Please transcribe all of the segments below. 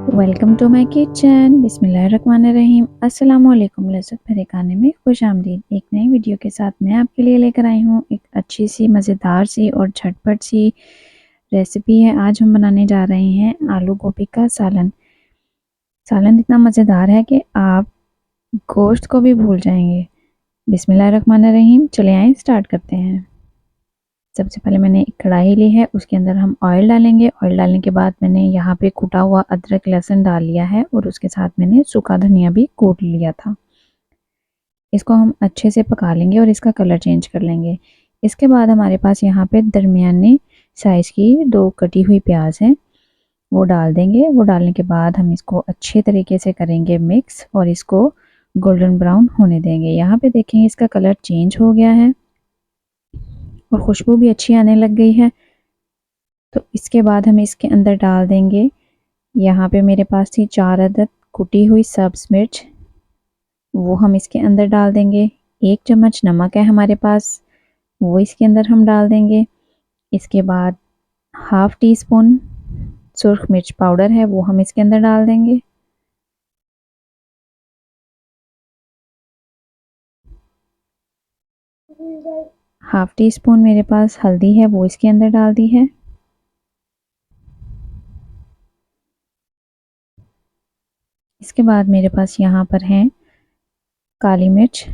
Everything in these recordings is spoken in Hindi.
Welcome to my kitchen. बिस्मिल्लाहिर्रहमानिर्रहीम। अस्सलाम वालेकुम। लज़्ज़त भरे खाने में खुशामदीद। एक नई वीडियो के साथ मैं आपके लिए लेकर आई हूँ एक अच्छी सी मज़ेदार सी और झटपट सी रेसिपी है। आज हम बनाने जा रहे हैं आलू गोभी का सालन। सालन इतना मज़ेदार है कि आप गोश्त को भी भूल जाएंगे। बिस्मिल्लाहिर्रहमानिर्रहीम। चले आए स्टार्ट करते हैं। सबसे पहले मैंने एक कढ़ाई ली है, उसके अंदर हम ऑयल डालेंगे। ऑयल डालने के बाद मैंने यहाँ पे कूटा हुआ अदरक लहसुन डाल लिया है और उसके साथ मैंने सूखा धनिया भी कूट लिया था। इसको हम अच्छे से पका लेंगे और इसका कलर चेंज कर लेंगे। इसके बाद हमारे पास यहाँ पे दरमियाने साइज़ की 2 कटी हुई प्याज हैं, वो डाल देंगे। वो डालने के बाद हम इसको अच्छे तरीके से करेंगे मिक्स और इसको गोल्डन ब्राउन होने देंगे। यहाँ पे देखें इसका कलर चेंज हो गया है और खुशबू भी अच्छी आने लग गई है। तो इसके बाद हम इसके अंदर डाल देंगे, यहाँ पे मेरे पास थी 4 अदद कुटी हुई सब्ज़ मिर्च, वो हम इसके अंदर डाल देंगे। 1 चम्मच नमक है हमारे पास, वो इसके अंदर हम डाल देंगे। इसके बाद हाफ़ टी स्पून सुर्ख मिर्च पाउडर है, वो हम इसके अंदर डाल देंगे। हाफ़ टी स्पून मेरे पास हल्दी है, वो इसके अंदर डाल दी है। इसके बाद मेरे पास यहाँ पर हैं काली मिर्च,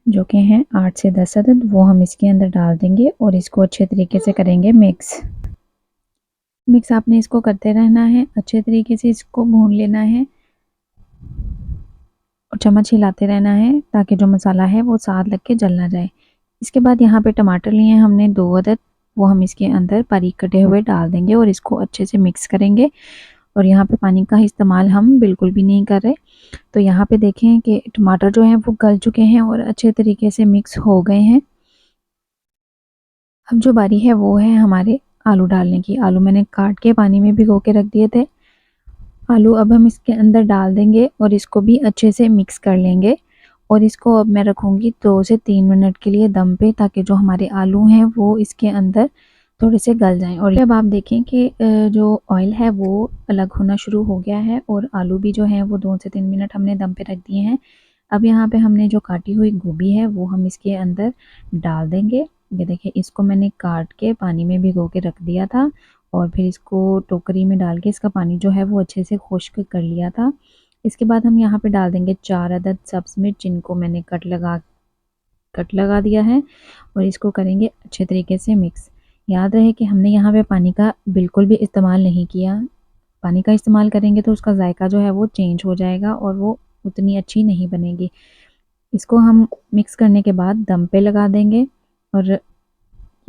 जो कि हैं 8 से 10 अदद, वो हम इसके अंदर डाल देंगे और इसको अच्छे तरीके से करेंगे मिक्स आपने इसको करते रहना है, अच्छे तरीके से इसको भून लेना है और चम्मच हिलाते रहना है ताकि जो मसाला है वो साथ लग के जल ना जाए। इसके बाद यहाँ पे टमाटर लिए हैं हमने 2 अदद, वो हम इसके अंदर बारीक कटे हुए डाल देंगे और इसको अच्छे से मिक्स करेंगे। और यहाँ पे पानी का इस्तेमाल हम बिल्कुल भी नहीं कर रहे। तो यहाँ पे देखें कि टमाटर जो हैं वो गल चुके हैं और अच्छे तरीके से मिक्स हो गए हैं। अब जो बारी है वो है हमारे आलू डालने की। आलू मैंने काट के पानी में भिगो के रख दिए थे। आलू अब हम इसके अंदर डाल देंगे और इसको भी अच्छे से मिक्स कर लेंगे। और इसको अब मैं रखूँगी 2 से 3 मिनट के लिए दम पे, ताकि जो हमारे आलू हैं वो इसके अंदर थोड़े से गल जाएं। और अब आप देखें कि जो ऑयल है वो अलग होना शुरू हो गया है और आलू भी जो है वो 2 से 3 मिनट हमने दम पे रख दिए हैं। अब यहाँ पे हमने जो काटी हुई गोभी है वो हम इसके अंदर डाल देंगे। ये देखिए, इसको मैंने काट के पानी में भिगो के रख दिया था और फिर इसको टोकरी में डाल के इसका पानी जो है वो अच्छे से खुश्क कर लिया था। इसके बाद हम यहाँ पे डाल देंगे 4 अदद सब्ज़ मिर्च, जिनको मैंने कट लगा दिया है और इसको करेंगे अच्छे तरीके से मिक्स। याद रहे कि हमने यहाँ पे पानी का बिल्कुल भी इस्तेमाल नहीं किया। पानी का इस्तेमाल करेंगे तो उसका जायका जो है वो चेंज हो जाएगा और वो उतनी अच्छी नहीं बनेगी। इसको हम मिक्स करने के बाद दम पे लगा देंगे। और ये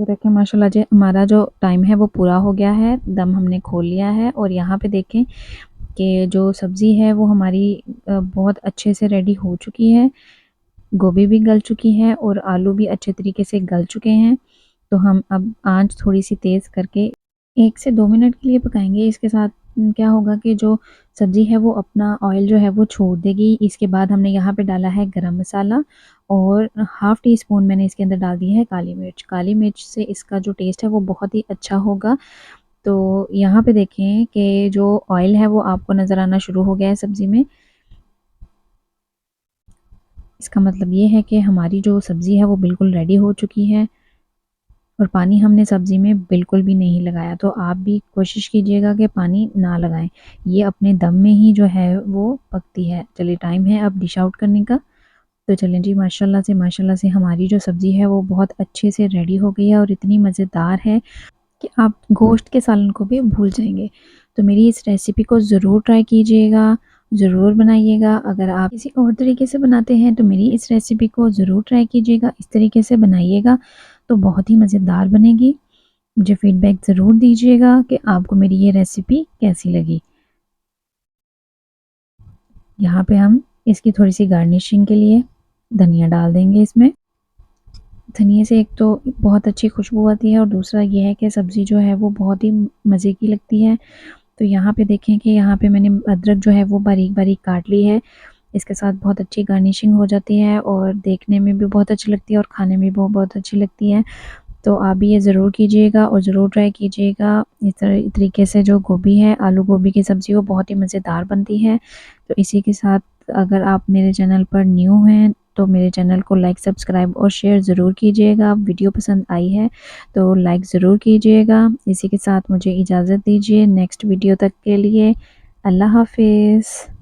देखें माशाल्लाह जी, हमारा जो टाइम है वो पूरा हो गया है, दम हमने खोल लिया है। और यहाँ पे देखें कि जो सब्ज़ी है वो हमारी बहुत अच्छे से रेडी हो चुकी है। गोभी भी गल चुकी है और आलू भी अच्छे तरीके से गल चुके हैं। तो हम अब आंच थोड़ी सी तेज़ करके 1 से 2 मिनट के लिए पकाएंगे। इसके साथ क्या होगा कि जो सब्ज़ी है वो अपना ऑयल जो है वो छोड़ देगी। इसके बाद हमने यहाँ पे डाला है गरम मसाला और हाफ़ टी स्पून मैंने इसके अंदर डाल दी है काली मिर्च। काली मिर्च से इसका जो टेस्ट है वो बहुत ही अच्छा होगा। तो यहाँ पे देखें कि जो ऑयल है वो आपको नज़र आना शुरू हो गया है सब्ज़ी में। इसका मतलब ये है कि हमारी जो सब्ज़ी है वो बिल्कुल रेडी हो चुकी है और पानी हमने सब्ज़ी में बिल्कुल भी नहीं लगाया। तो आप भी कोशिश कीजिएगा कि पानी ना लगाएं, ये अपने दम में ही जो है वो पकती है। चलिए, टाइम है अब डिश आउट करने का। तो चलें जी, माशाल्लाह से हमारी जो सब्ज़ी है वो बहुत अच्छे से रेडी हो गई है और इतनी मज़ेदार है कि आप गोश्त के सालन को भी भूल जाएंगे। तो मेरी इस रेसिपी को ज़रूर ट्राई कीजिएगा, ज़रूर बनाइएगा। अगर आप किसी और तरीके से बनाते हैं तो मेरी इस रेसिपी को ज़रूर ट्राई कीजिएगा, इस तरीके से बनाइएगा तो बहुत ही मज़ेदार बनेगी। मुझे फ़ीडबैक ज़रूर दीजिएगा कि आपको मेरी ये रेसिपी कैसी लगी। यहाँ पे हम इसकी थोड़ी सी गार्निशिंग के लिए धनिया डाल देंगे इसमें। धनिए से एक तो बहुत अच्छी खुशबू आती है और दूसरा ये है कि सब्ज़ी जो है वो बहुत ही मज़े की लगती है। तो यहाँ पे देखें कि यहाँ पे मैंने अदरक जो है वो बारीक-बारीक काट ली है। इसके साथ बहुत अच्छी गार्निशिंग हो जाती है और देखने में भी बहुत अच्छी लगती है और खाने में भी बहुत अच्छी लगती है। तो आप भी ये ज़रूर कीजिएगा और ज़रूर ट्राई कीजिएगा। इस तरीके से जो गोभी है, आलू गोभी की सब्ज़ी वो बहुत ही मज़ेदार बनती है। तो इसी के साथ अगर आप मेरे चैनल पर न्यू हैं तो मेरे चैनल को लाइक, सब्सक्राइब और शेयर ज़रूर कीजिएगा। वीडियो पसंद आई है तो लाइक ज़रूर कीजिएगा। इसी के साथ मुझे इजाज़त दीजिए नेक्स्ट वीडियो तक के लिए। अल्लाह हाफ़िज़।